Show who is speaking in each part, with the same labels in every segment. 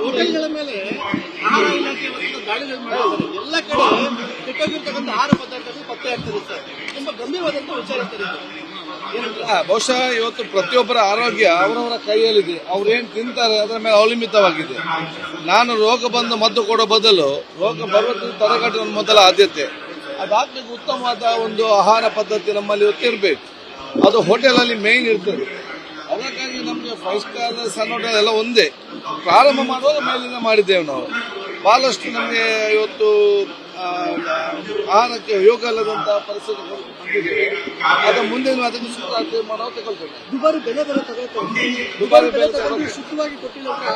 Speaker 1: ಹೋಟೆಲ್ಗಳ ಮೇಲೆ ಆಹಾರ ಇಲಾಖೆ ವತಿಯಿಂದ ದಾಳಿಗಳು ಮಾಡಿದ್ದಾರೆ. ಎಲ್ಲ ಕಡೆ ಕೆಟ್ಟೋಗಿರ್ತಕ್ಕಂಥ ಆಹಾರ ಪದಾರ್ಥಗಳು ಪತ್ತೆ ಆಗ್ತದೆ ಸರ್. ತುಂಬಾ ಗಂಭೀರವಾದಂತಹ ವಿಚಾರ ಸರ್ ಇದು.
Speaker 2: ಬಹುಶಃ ಇವತ್ತು ಪ್ರತಿಯೊಬ್ಬರ ಆರೋಗ್ಯ ಅವರವರ ಕೈಯಲ್ಲಿದೆ. ಅವ್ರೇನ್ ತಿಂತಾರೆ ಅದರ ಮೇಲೆ ಅವಲಂಬಿತವಾಗಿದೆ. ನಾನು ರೋಗ ಬಂದು ಮದ್ದು ಕೊಡೋ ಬದಲು ರೋಗ ಬರುವುದನ್ನು ತಡೆಗಟ್ಟುವ ಮೊದಲ ಆದ್ಯತೆ. ಅದಾದ್ಮೇಲೆ ಉತ್ತಮವಾದ ಒಂದು ಆಹಾರ ಪದ್ಧತಿ ನಮ್ಮಲ್ಲಿ ಇವತ್ತಿರಬೇಕು. ಅದು ಹೋಟೆಲ್ ಅಲ್ಲಿ ಮೇನ್ ಇರ್ತದೆ. ಅದಕ್ಕಾಗಿ ನಮಗೆ 5 ಸ್ಟಾರ್ ಸಣ್ಣ ಹೋಟೆಲ್ ಎಲ್ಲ ಒಂದೇ. ಪ್ರಾರಂಭ ಮಾಡುವಾಗ ಮೇಲಿಂದ ಮಾಡಿದ್ದೇವೆ ನಾವು. ಬಹಳಷ್ಟು ನಮಗೆ ಇವತ್ತು ಆಹಾರಕ್ಕೆ ಯೋಗ ಅಲ್ಲದಂತಹ ಪರಿಸ್ಥಿತಿ ಬಂದಿದೆ. ಅದು ಮುಂದೆ ಅದನ್ನು ಸೂಕ್ತ ತೀರ್ಮಾನ ತಗೊಳ್ತೇವೆ.
Speaker 1: ದುಬಾರಿ ಬೆಲೆ ದುಬಾರಿ ಬೆಲೆ ಶುದ್ಧವಾಗಿ ಕೊಟ್ಟಿಲ್ಲ ಆಹಾರ.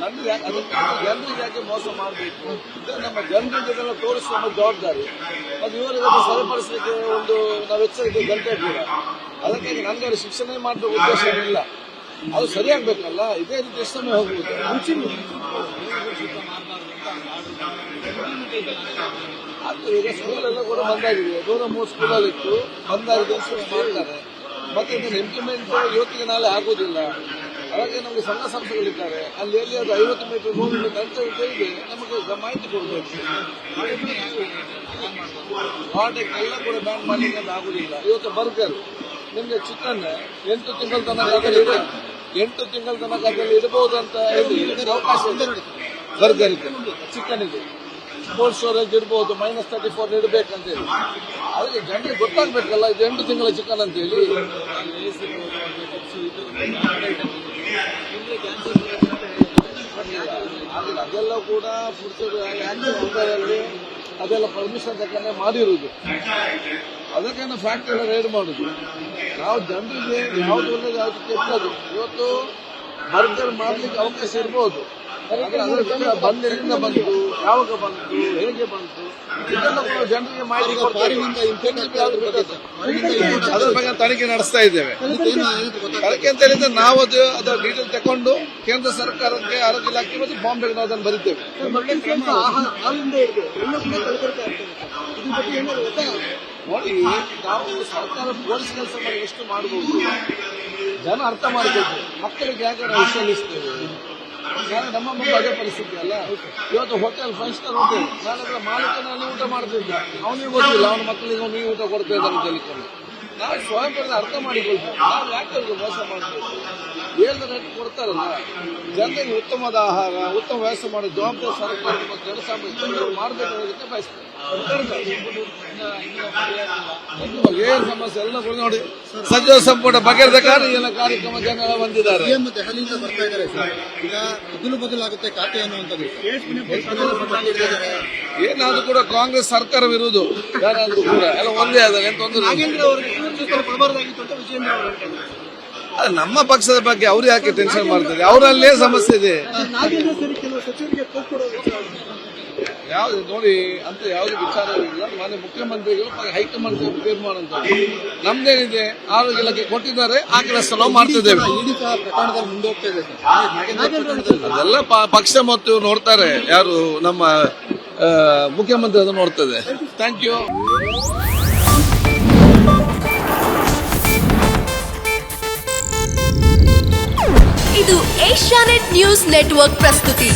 Speaker 2: ಅದಕ್ಕೆ ಜನರಿಗೆ ಯಾಕೆ ಮೋಸ ಮಾಡಬೇಕು? ನಮ್ಮ ಜನರಿಗೆಲ್ಲ ತೋರಿಸುವ ನಮ್ಮ ಜವಾಬ್ದಾರಿ. ಅದು ಇವರಿಗೆ ಸರಿಪಡಿಸಲಿಕ್ಕೆ ಒಂದು ನಾವು ಎಚ್ಚರಿಕೆ ಗಂಟೆ ಕೂಡ. ಅದಕ್ಕಾಗಿ ನನಗೆ ಶಿಕ್ಷಣ ಮಾಡುವ ಉದ್ದೇಶ ಇಲ್ಲ. ಅದು ಸರಿಯಾಗಬೇಕಲ್ಲ. ಇದೇ ರೀತಿ ಎಷ್ಟು ಸಮಯ ಹೋಗುವುದು? ಅದು ಈಗ ಸ್ಕೂಲೆಲ್ಲ ಕೂಡ ಬಂದಾಗಿದೆ. 103 ಸ್ಕೂಲಲ್ಲಿ ಇತ್ತು, ಬಂದಾಗಿದೆ, ಮಾಡ್ತಾರೆ. ಮತ್ತೆ ಇದನ್ನು ಇಂಪ್ಲಿಮೆಂಟ್ ಇವತ್ತಿಗೆ ನಾಳೆ ಆಗುವುದಿಲ್ಲ. ಹಾಗಾಗಿ ನಮಗೆ ಸಂಘ ಸಂಸ್ಥೆಗಳಿದ್ದಾರೆ. ಅಲ್ಲಿ ಎಲ್ಲಿ ಅದು 50 ಮೀಟರ್ 100 ಮೀಟರ್ ಅಂತ ಹೇಳಿದ್ರೆ ನಮಗೆ ಮಾಹಿತಿ ಕೊಡಬೇಕು. ವಾಟೆಲ್ಲ ಕೂಡ ಬ್ಯಾನ್ ಮಾಡಲಿಕ್ಕೆ ಅದು ಆಗುದಿಲ್ಲ. ಇವತ್ತು ಬರ್ಗರ್ ನಿಮಗೆ ಚಿಕನ್ 8 ತಿಂಗಳ ತನಕ ಅದರಲ್ಲಿ ಇಡಬಹುದು ಅಂತ ಹೇಳಿ ಅವಕಾಶ ಇದೆ. ಬರ್ಗರ್ ಇದೆ, ಚಿಕನ್ ಇದೆ, ಕೋಲ್ಡ್ ಸ್ಟೋರೇಜ್ ಇಡಬಹುದು, -34 ಇಡಬೇಕಂತ ಹೇಳಿ. ಅದಕ್ಕೆ ಜನರಿಗೆ ಗೊತ್ತಾಗಬೇಕಲ್ಲ, ಇದು 8 ತಿಂಗಳ ಚಿಕನ್ ಅಂತ ಹೇಳಿ. ಅದೆಲ್ಲ ಕೂಡ ಫುಡ್ಸಲ್ಲಿ ಅದೆಲ್ಲ ಪರ್ಮಿಷನ್ ತಕ್ಕಂತೆ ಮಾಡಿರುವುದು. ಅದಕ್ಕೆ ನಾವು ಫ್ಯಾಕ್ಟ್ರಿ ಎಲ್ಲ ರೈಡ್ ಮಾಡುದು. ನಾವು ಜನರಿಗೆ ಯಾವ್ದು ಒಳ್ಳೇದು ಯಾವ್ದು ಕೆಟ್ಟದ್ದು. ಇವತ್ತು ಬರ್ಗರ್ ಮಾಡ್ಲಿಕ್ಕೆ ಅವಕಾಶ ಇರ್ಬೋದು. ಬಂದೆಲ್ಲಿಂದ ಬಂತು, ಯಾವಾಗ ಬಂತು, ಹೇಗೆ ಬಂತು, ಇದೆಲ್ಲ ಜನರಿಗೆ ಮಾಹಿತಿ ಕೊಡ್ತಾರೆ. ಅದ್ರ ಬಗ್ಗೆ ತನಿಖೆ ನಡೆಸ್ತಾ ಇದ್ದೇವೆ. ತನಿಖೆ ಅಂತ ಹೇಳಿದ್ರೆ ನಾವು ಅದರ ಡೀಟೇಲ್ ತಕೊಂಡು ಕೇಂದ್ರ ಸರ್ಕಾರಕ್ಕೆ, ಆರೋಗ್ಯ ಇಲಾಖೆ ಮತ್ತು ಬಾಂಬೆಗೆ ನಾವು ಅದನ್ನು ಬರೀತೇವೆ. ನೋಡಿ, ನಾವು ಸರ್ಕಾರ ಪೊಲೀಸ್ ಕೆಲಸ ಮಾಡಿ ಎಷ್ಟು ಮಾಡಬಹುದು ಜನ ಅರ್ಥ ಮಾಡಬೇಕು. ಮಕ್ಕಳಿಗೆ ಯಾಕೆ ನಾವು ವಿಷಯಿಸ್ತೇವೆ? ನಮ್ಮ ಮಕ್ಕಳು ಅದೇ ಪರಿಸ್ಥಿತಿ ಅಲ್ಲ. ಇವತ್ತು ಹೋಟೆಲ್ 5 ಸ್ಟಾರ್ ಹೋಟೆಲ್, ನಾಳೆ ಮಾಲೀಕನಲ್ಲಿ ಊಟ ಮಾಡ್ತಿದ್ದ, ಅವನಿಗೆ ಗೊತ್ತಿಲ್ಲ ಅವನ ಮಕ್ಕಳಿಗೆ ನೀವು ಊಟ ಕೊಡ್ತಾ ಇದ್ದಾನೆ ಅಂತ ಹೇಳಿಕೊಂಡು ನಾವು ಸ್ವಯಂ ಅರ್ಥ ಮಾಡಿಕೊಳ್ತೇವೆ. ನಾವು ಯಾಕೆ ಮೋಸ ಮಾಡಬೇಕು? ಹೇಳಿದ್ರೆ ಕೊಡ್ತಾರಲ್ಲ. ಜನರಿಗೆ ಉತ್ತಮವಾದ ಆಹಾರ, ಉತ್ತಮ ವ್ಯವಸ್ಥೆ ಮಾಡೋ ಜವಾಬ್ದಾರಿ ಸರ್ಕಾರ ಮತ್ತು ಜನಸಾಮಾನ್ಯರು ಮಾಡಬೇಕು ಅನ್ನೋದಕ್ಕೆ ಬಯಸ್ತೇವೆ. ಏನು ಸಮಸ್ಯೆ ಎಲ್ಲ ನೋಡಿ, ಸಚಿವ ಸಂಪುಟ ಬಗೆಹರಿದ ಎಲ್ಲ ಕಾರ್ಯಕ್ರಮ ಜನ ಬಂದಿದ್ದಾರೆ.
Speaker 1: ದೆಹಲಿಯಿಂದ ಬರ್ತಾ ಇದ್ದಾರೆ ಸರ್. ಈಗ ಬದಲಾಗುತ್ತೆ ಖಾತೆ ಅನ್ನುವಂಥದ್ದು
Speaker 2: ಏನಾದ್ರೂ ಕೂಡ ಕಾಂಗ್ರೆಸ್ ಸರ್ಕಾರವಿರುವುದು ಯಾರಾದ್ರೂ ಕೂಡ ಎಲ್ಲ ಒಂದೇ ಆದಾಗ ಎಂತ ಒಂದು ಅದು ನಮ್ಮ ಪಕ್ಷದ ಬಗ್ಗೆ ಅವ್ರು ಯಾಕೆ ಟೆನ್ಷನ್ ಮಾಡ್ತಾರೆ? ಅವರಲ್ಲೇ ಸಮಸ್ಯೆ ಇದೆ. ಯಾವ್ದು ನೋಡಿ ಅಂತ ಯಾವ್ದು ವಿಚಾರ ಇಲ್ಲ. ಮಾನ್ಯ ಮುಖ್ಯಮಂತ್ರಿಗಳು ಹೈಕಮಾಂಡ್ ತೀರ್ಮಾನ ಅಂತ ನಮ್ದೇನಿದೆ, ಆರೋಗ್ಯ ಇಲಾಖೆ ಕೊಟ್ಟಿದ್ದಾರೆ, ಆ ಕೆಲಸ ನಾವು ಮಾಡ್ತಿದ್ದೇವೆ. ಅದೆಲ್ಲ ಪಕ್ಷ ಮತ್ತು ನೋಡ್ತಾರೆ. ಯಾರು ನಮ್ಮ ಮುಖ್ಯಮಂತ್ರಿ ಅದನ್ನು ನೋಡ್ತದೆ. Thank you.
Speaker 3: ಇದು ಏಷ್ಯಾನೆಟ್ ನ್ಯೂಸ್ ನೆಟ್ವರ್ಕ್ ಪ್ರಸ್ತುತಿ.